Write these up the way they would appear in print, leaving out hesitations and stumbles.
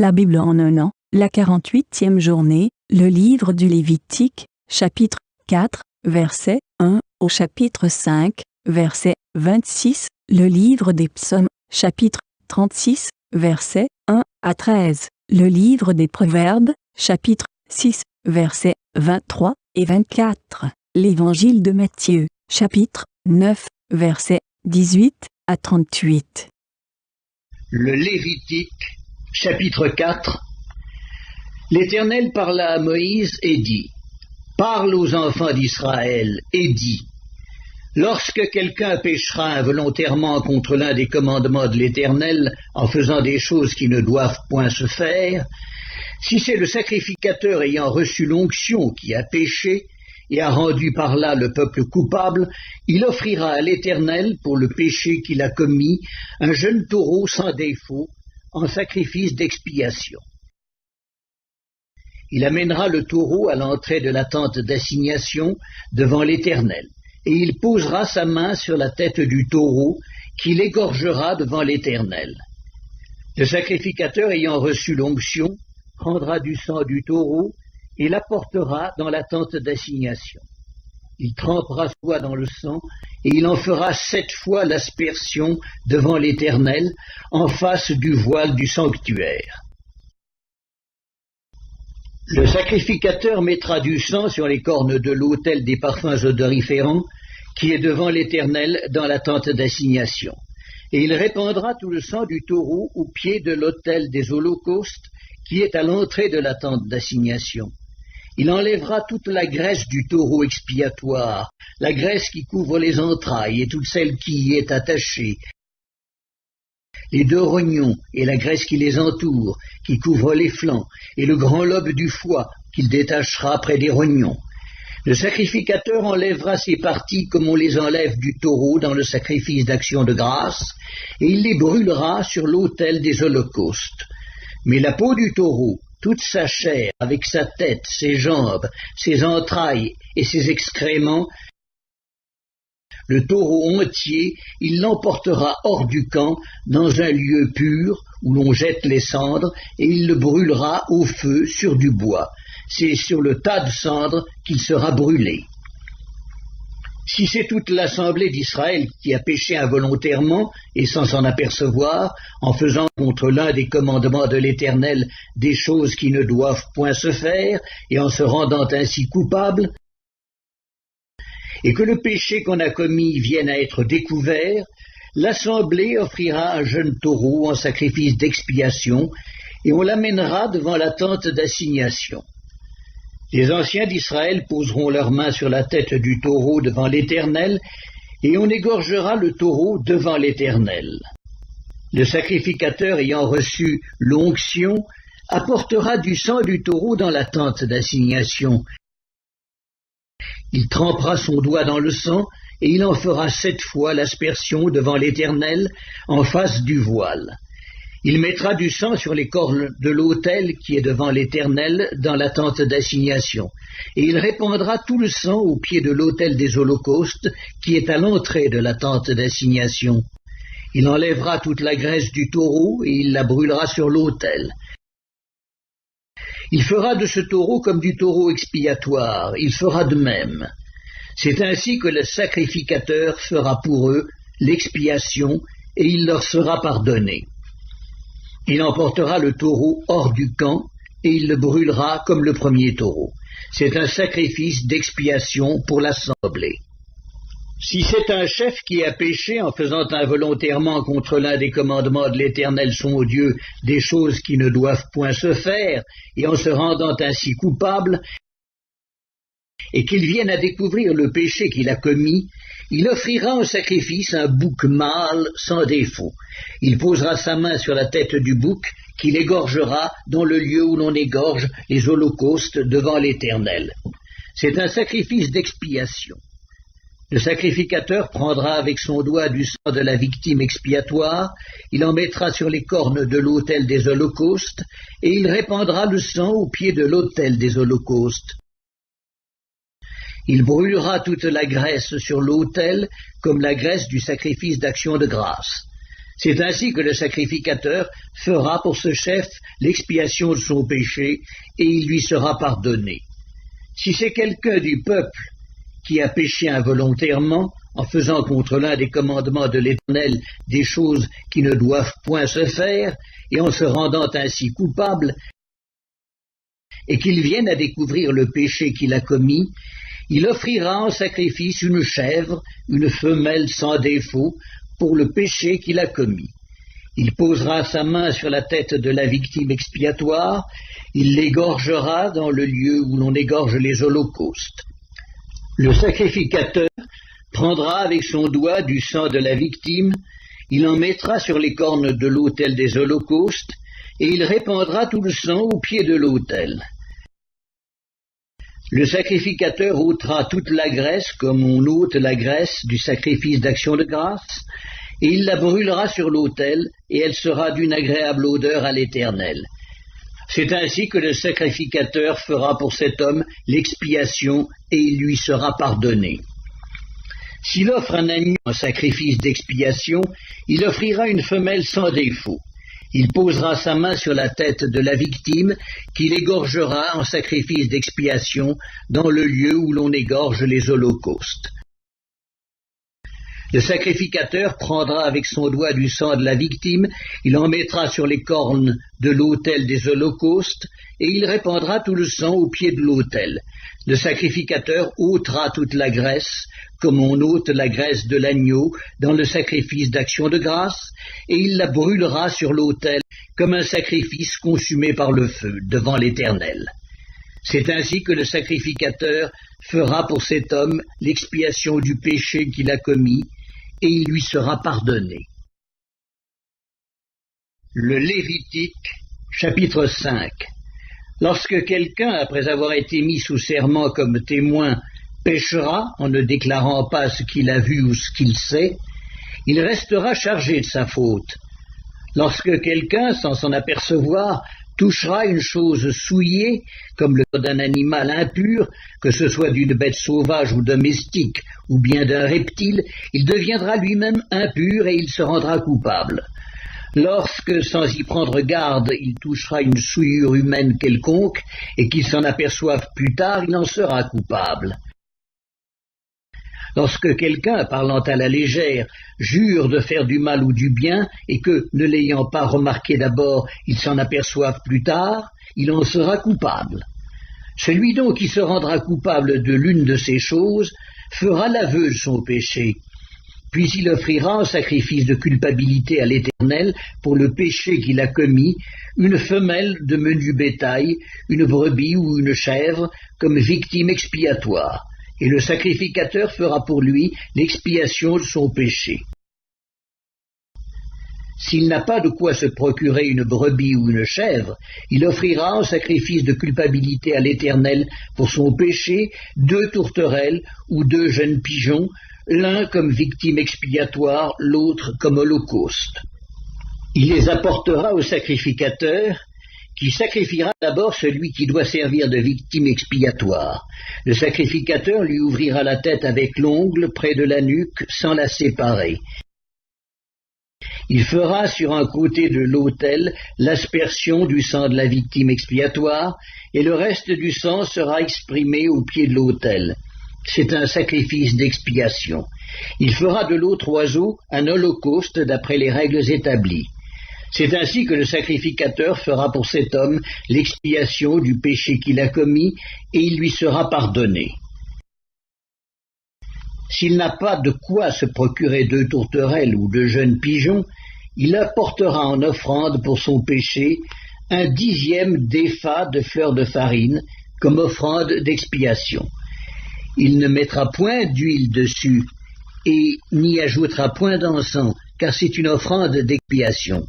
La Bible en un an, la 48e journée, le livre du Lévitique, chapitre 4, verset 1 au chapitre 5, verset 26, le livre des Psaumes, chapitre 36, verset 1 à 13, le livre des Proverbes, chapitre 6, versets 23 et 24, l'évangile de Matthieu, chapitre 9, versets 18 à 38. Le Lévitique, chapitre 4. L'Éternel parla à Moïse et dit: Parle aux enfants d'Israël et dis: Lorsque quelqu'un péchera involontairement contre l'un des commandements de l'Éternel en faisant des choses qui ne doivent point se faire, si c'est le sacrificateur ayant reçu l'onction qui a péché et a rendu par là le peuple coupable, il offrira à l'Éternel pour le péché qu'il a commis un jeune taureau sans défaut en sacrifice d'expiation. Il amènera le taureau à l'entrée de la tente d'assignation devant l'Éternel, et il posera sa main sur la tête du taureau, qu'il égorgera devant l'Éternel. Le sacrificateur ayant reçu l'onction prendra du sang du taureau et l'apportera dans la tente d'assignation. Il trempera son doigt dans le sang, et il en fera 7 fois l'aspersion devant l'Éternel, en face du voile du sanctuaire. Le sacrificateur mettra du sang sur les cornes de l'autel des parfums odoriférants, qui est devant l'Éternel dans la tente d'assignation. Et il répandra tout le sang du taureau au pied de l'autel des holocaustes, qui est à l'entrée de la tente d'assignation. Il enlèvera toute la graisse du taureau expiatoire, la graisse qui couvre les entrailles et toute celle qui y est attachée, les 2 rognons et la graisse qui les entoure, qui couvre les flancs, et le grand lobe du foie qu'il détachera près des rognons. Le sacrificateur enlèvera ces parties comme on les enlève du taureau dans le sacrifice d'action de grâce, et il les brûlera sur l'autel des holocaustes. Mais la peau du taureau, toute sa chair, avec sa tête, ses jambes, ses entrailles et ses excréments, le taureau entier, il l'emportera hors du camp, dans un lieu pur, où l'on jette les cendres, et il le brûlera au feu sur du bois. C'est sur le tas de cendres qu'il sera brûlé. Si c'est toute l'assemblée d'Israël qui a péché involontairement et sans s'en apercevoir, en faisant contre l'un des commandements de l'Éternel des choses qui ne doivent point se faire, et en se rendant ainsi coupable, et que le péché qu'on a commis vienne à être découvert, l'assemblée offrira un jeune taureau en sacrifice d'expiation, et on l'amènera devant la tente d'assignation. Les anciens d'Israël poseront leurs mains sur la tête du taureau devant l'Éternel, et on égorgera le taureau devant l'Éternel. Le sacrificateur ayant reçu l'onction apportera du sang du taureau dans la tente d'assignation. Il trempera son doigt dans le sang, et il en fera 7 fois l'aspersion devant l'Éternel, en face du voile. Il mettra du sang sur les cornes de l'autel qui est devant l'Éternel dans la tente d'assignation, et il répandra tout le sang au pied de l'autel des holocaustes qui est à l'entrée de la tente d'assignation. Il enlèvera toute la graisse du taureau et il la brûlera sur l'autel. Il fera de ce taureau comme du taureau expiatoire, il fera de même. C'est ainsi que le sacrificateur fera pour eux l'expiation et il leur sera pardonné. Il emportera le taureau hors du camp, et il le brûlera comme le premier taureau. C'est un sacrifice d'expiation pour l'assemblée. Si c'est un chef qui a péché en faisant involontairement contre l'un des commandements de l'Éternel son Dieu des choses qui ne doivent point se faire, et en se rendant ainsi coupable, et qu'il vienne à découvrir le péché qu'il a commis, il offrira en sacrifice un bouc mâle sans défaut. Il posera sa main sur la tête du bouc, qu'il égorgera dans le lieu où l'on égorge les holocaustes devant l'Éternel. C'est un sacrifice d'expiation. Le sacrificateur prendra avec son doigt du sang de la victime expiatoire, il en mettra sur les cornes de l'autel des holocaustes, et il répandra le sang au pied de l'autel des holocaustes. Il brûlera toute la graisse sur l'autel, comme la graisse du sacrifice d'action de grâce. C'est ainsi que le sacrificateur fera pour ce chef l'expiation de son péché, et il lui sera pardonné. Si c'est quelqu'un du peuple qui a péché involontairement, en faisant contre l'un des commandements de l'Éternel des choses qui ne doivent point se faire, et en se rendant ainsi coupable, et qu'il vienne à découvrir le péché qu'il a commis, il offrira en sacrifice une chèvre, une femelle sans défaut, pour le péché qu'il a commis. Il posera sa main sur la tête de la victime expiatoire, il l'égorgera dans le lieu où l'on égorge les holocaustes. Le sacrificateur prendra avec son doigt du sang de la victime, il en mettra sur les cornes de l'autel des holocaustes, et il répandra tout le sang au pied de l'autel. Le sacrificateur ôtera toute la graisse comme on ôte la graisse du sacrifice d'action de grâce, et il la brûlera sur l'autel, et elle sera d'une agréable odeur à l'Éternel. C'est ainsi que le sacrificateur fera pour cet homme l'expiation, et il lui sera pardonné. S'il offre un agneau en sacrifice d'expiation, il offrira une femelle sans défaut. Il posera sa main sur la tête de la victime, qu'il égorgera en sacrifice d'expiation dans le lieu où l'on égorge les holocaustes. Le sacrificateur prendra avec son doigt du sang de la victime, il en mettra sur les cornes de l'autel des holocaustes, et il répandra tout le sang au pied de l'autel. Le sacrificateur ôtera toute la graisse, comme on ôte la graisse de l'agneau dans le sacrifice d'action de grâce, et il la brûlera sur l'autel comme un sacrifice consumé par le feu devant l'Éternel. C'est ainsi que le sacrificateur fera pour cet homme l'expiation du péché qu'il a commis, et il lui sera pardonné. Le Lévitique, chapitre 5. Lorsque quelqu'un, après avoir été mis sous serment comme témoin, péchera en ne déclarant pas ce qu'il a vu ou ce qu'il sait, il restera chargé de sa faute. Lorsque quelqu'un, sans s'en apercevoir, touchera une chose souillée, comme le corps d'un animal impur, que ce soit d'une bête sauvage ou domestique, ou bien d'un reptile, il deviendra lui-même impur et il se rendra coupable. Lorsque, sans y prendre garde, il touchera une souillure humaine quelconque, et qu'il s'en aperçoive plus tard, il en sera coupable. Lorsque quelqu'un, parlant à la légère, jure de faire du mal ou du bien, et que, ne l'ayant pas remarqué d'abord, il s'en aperçoive plus tard, il en sera coupable. Celui donc qui se rendra coupable de l'une de ces choses fera l'aveu de son péché, puis il offrira en sacrifice de culpabilité à l'Éternel pour le péché qu'il a commis, une femelle de menu bétail, une brebis ou une chèvre, comme victime expiatoire. Et le sacrificateur fera pour lui l'expiation de son péché. S'il n'a pas de quoi se procurer une brebis ou une chèvre, il offrira en sacrifice de culpabilité à l'Éternel pour son péché 2 tourterelles ou 2 jeunes pigeons, l'un comme victime expiatoire, l'autre comme holocauste. Il les apportera au sacrificateur, qui sacrifiera d'abord celui qui doit servir de victime expiatoire. Le sacrificateur lui ouvrira la tête avec l'ongle près de la nuque sans la séparer. Il fera sur un côté de l'autel l'aspersion du sang de la victime expiatoire, et le reste du sang sera exprimé au pied de l'autel. C'est un sacrifice d'expiation. Il fera de l'autre oiseau un holocauste d'après les règles établies. C'est ainsi que le sacrificateur fera pour cet homme l'expiation du péché qu'il a commis, et il lui sera pardonné. S'il n'a pas de quoi se procurer 2 tourterelles ou 2 jeunes pigeons, il apportera en offrande pour son péché 1/10 d'épha de fleur de farine, comme offrande d'expiation. Il ne mettra point d'huile dessus, et n'y ajoutera point d'encens, car c'est une offrande d'expiation.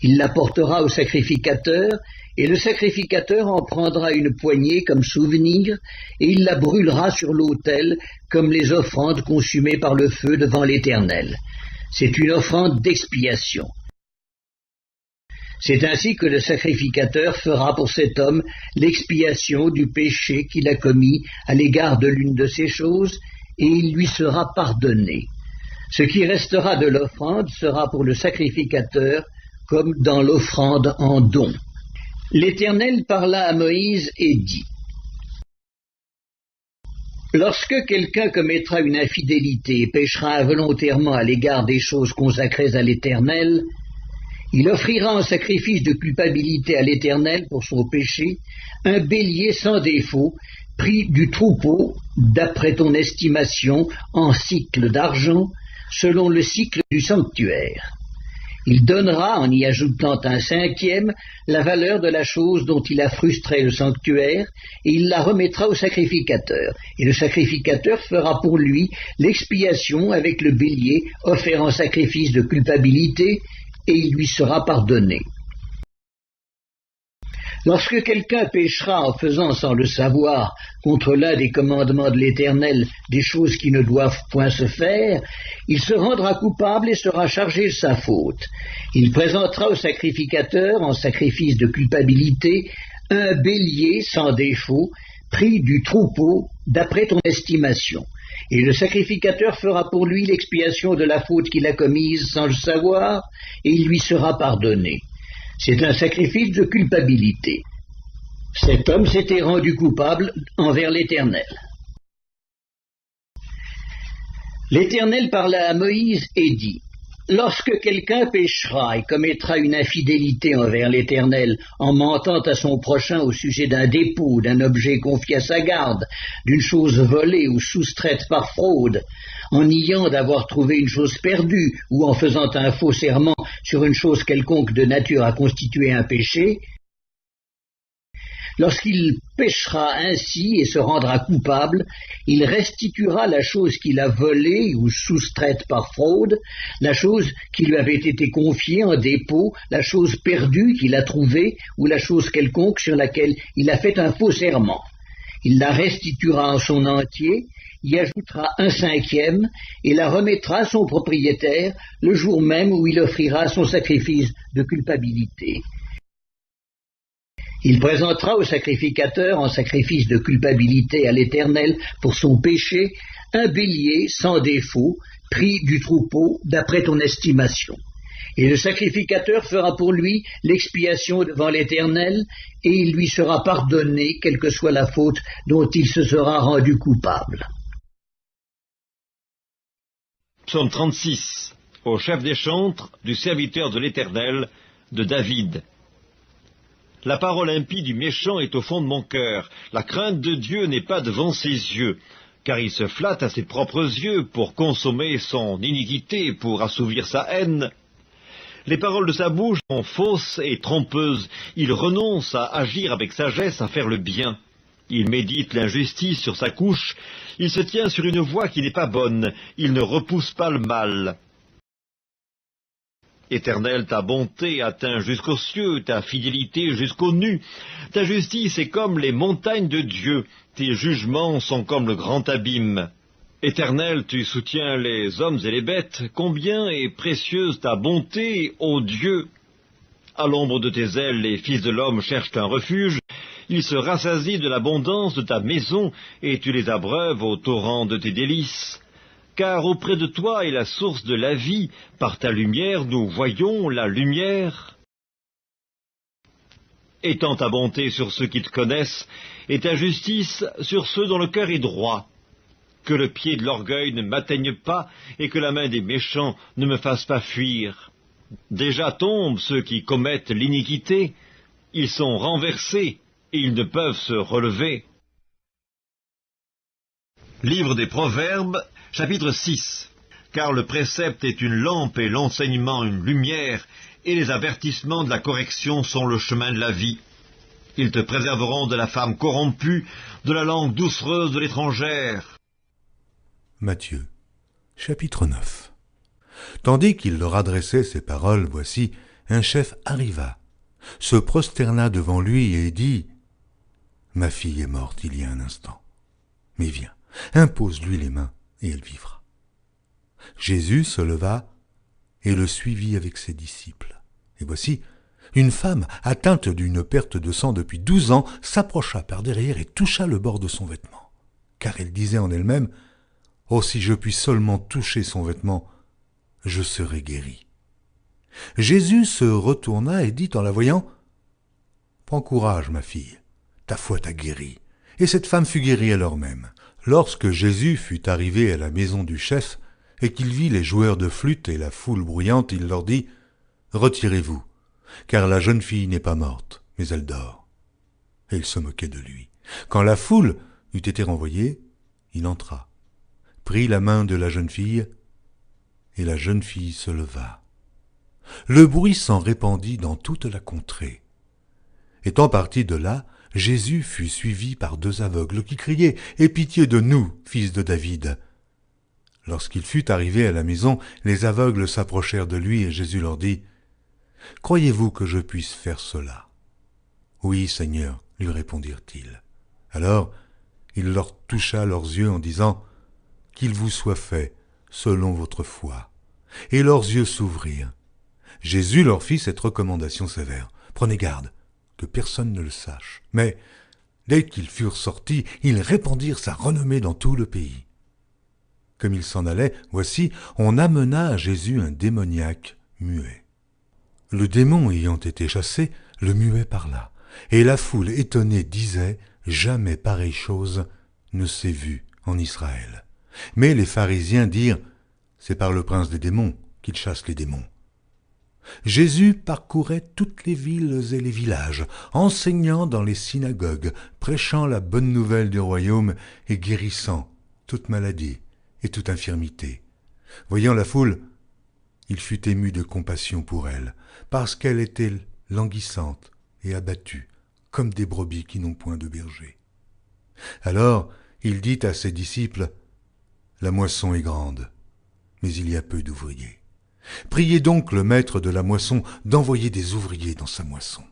Il l'apportera au sacrificateur, et le sacrificateur en prendra une poignée comme souvenir, et il la brûlera sur l'autel, comme les offrandes consumées par le feu devant l'Éternel. C'est une offrande d'expiation. C'est ainsi que le sacrificateur fera pour cet homme l'expiation du péché qu'il a commis à l'égard de l'une de ces choses, et il lui sera pardonné. Ce qui restera de l'offrande sera pour le sacrificateur comme dans l'offrande en don. L'Éternel parla à Moïse et dit: Lorsque quelqu'un commettra une infidélité et péchera involontairement à l'égard des choses consacrées à l'Éternel, il offrira en sacrifice de culpabilité à l'Éternel pour son péché un bélier sans défaut, pris du troupeau, d'après ton estimation, en cycle d'argent, selon le cycle du sanctuaire. Il donnera, en y ajoutant un cinquième, la valeur de la chose dont il a frustré le sanctuaire, et il la remettra au sacrificateur. Et le sacrificateur fera pour lui l'expiation avec le bélier offert en sacrifice de culpabilité, et il lui sera pardonné. Lorsque quelqu'un péchera en faisant sans le savoir contre l'un des commandements de l'Éternel des choses qui ne doivent point se faire, il se rendra coupable et sera chargé de sa faute. Il présentera au sacrificateur, en sacrifice de culpabilité, un bélier sans défaut, pris du troupeau, d'après ton estimation. Et le sacrificateur fera pour lui l'expiation de la faute qu'il a commise sans le savoir, et il lui sera pardonné. C'est un sacrifice de culpabilité. Cet homme s'était rendu coupable envers l'Éternel. L'Éternel parla à Moïse et dit: Lorsque quelqu'un péchera et commettra une infidélité envers l'Éternel en mentant à son prochain au sujet d'un dépôt, d'un objet confié à sa garde, d'une chose volée ou soustraite par fraude, en niant d'avoir trouvé une chose perdue ou en faisant un faux serment sur une chose quelconque de nature à constituer un péché, lorsqu'il péchera ainsi et se rendra coupable, il restituera la chose qu'il a volée ou soustraite par fraude, la chose qui lui avait été confiée en dépôt, la chose perdue qu'il a trouvée ou la chose quelconque sur laquelle il a fait un faux serment. Il la restituera en son entier, y ajoutera un cinquième et la remettra à son propriétaire le jour même où il offrira son sacrifice de culpabilité. Il présentera au sacrificateur en sacrifice de culpabilité à l'Éternel pour son péché un bélier sans défaut, pris du troupeau d'après ton estimation. Et le sacrificateur fera pour lui l'expiation devant l'Éternel, et il lui sera pardonné, quelle que soit la faute dont il se sera rendu coupable. Psaume 36. Au chef des chantres, du serviteur de l'Éternel, de David. La parole impie du méchant est au fond de mon cœur. La crainte de Dieu n'est pas devant ses yeux, car il se flatte à ses propres yeux pour consommer son iniquité, pour assouvir sa haine. Les paroles de sa bouche sont fausses et trompeuses. Il renonce à agir avec sagesse, à faire le bien. Il médite l'injustice sur sa couche. Il se tient sur une voie qui n'est pas bonne. Il ne repousse pas le mal. Éternel, ta bonté atteint jusqu'aux cieux, ta fidélité jusqu'aux nues. Ta justice est comme les montagnes de Dieu, tes jugements sont comme le grand abîme. Éternel, tu soutiens les hommes et les bêtes, combien est précieuse ta bonté, ô Dieu! À l'ombre de tes ailes, les fils de l'homme cherchent un refuge, ils se rassasient de l'abondance de ta maison, et tu les abreuves au torrent de tes délices. Car auprès de toi est la source de la vie, par ta lumière nous voyons la lumière. Étends ta bonté sur ceux qui te connaissent, et ta justice sur ceux dont le cœur est droit. Que le pied de l'orgueil ne m'atteigne pas, et que la main des méchants ne me fasse pas fuir. Déjà tombent ceux qui commettent l'iniquité, ils sont renversés, et ils ne peuvent se relever. Livre des Proverbes, chapitre 6. Car le précepte est une lampe et l'enseignement une lumière, et les avertissements de la correction sont le chemin de la vie. Ils te préserveront de la femme corrompue, de la langue doucereuse de l'étrangère. Matthieu, chapitre 9. Tandis qu'il leur adressait ces paroles, voici, un chef arriva, se prosterna devant lui et dit : « Ma fille est morte il y a un instant, mais viens, impose-lui les mains, et elle vivra. » Jésus se leva et le suivit avec ses disciples. Et voici, une femme, atteinte d'une perte de sang depuis 12 ans, s'approcha par derrière et toucha le bord de son vêtement. Car elle disait en elle-même : « Oh, si je puis seulement toucher son vêtement, je serai guéri. Jésus se retourna et dit en la voyant, « Prends courage, ma fille, ta foi t'a guérie. » Et cette femme fut guérie alors même. Lorsque Jésus fut arrivé à la maison du chef, et qu'il vit les joueurs de flûte et la foule bruyante, il leur dit, « Retirez-vous, car la jeune fille n'est pas morte, mais elle dort. » Et il se moquait de lui. Quand la foule eut été renvoyée, il entra, prit la main de la jeune fille, et la jeune fille se leva. Le bruit s'en répandit dans toute la contrée. Étant parti de là, Jésus fut suivi par 2 aveugles qui criaient « Aie pitié de nous, fils de David !» Lorsqu'il fut arrivé à la maison, les aveugles s'approchèrent de lui et Jésus leur dit « Croyez-vous que je puisse faire cela ?» « Oui, Seigneur, lui répondirent-ils. Alors il leur toucha leurs yeux en disant « Qu'il vous soit fait selon votre foi. » Et leurs yeux s'ouvrirent. Jésus leur fit cette recommandation sévère. « Prenez garde, que personne ne le sache. » Mais dès qu'ils furent sortis, ils répandirent sa renommée dans tout le pays. Comme ils s'en allaient, voici, on amena à Jésus un démoniaque muet. Le démon ayant été chassé, le muet parla. Et la foule étonnée disait « Jamais pareille chose ne s'est vue en Israël. » Mais les pharisiens dirent « C'est par le prince des démons qu'il chasse les démons. » Jésus parcourait toutes les villes et les villages, enseignant dans les synagogues, prêchant la bonne nouvelle du royaume et guérissant toute maladie et toute infirmité. Voyant la foule, il fut ému de compassion pour elle, parce qu'elle était languissante et abattue, comme des brebis qui n'ont point de berger. Alors il dit à ses disciples, « La moisson est grande, mais il y a peu d'ouvriers. Priez donc le maître de la moisson d'envoyer des ouvriers dans sa moisson. »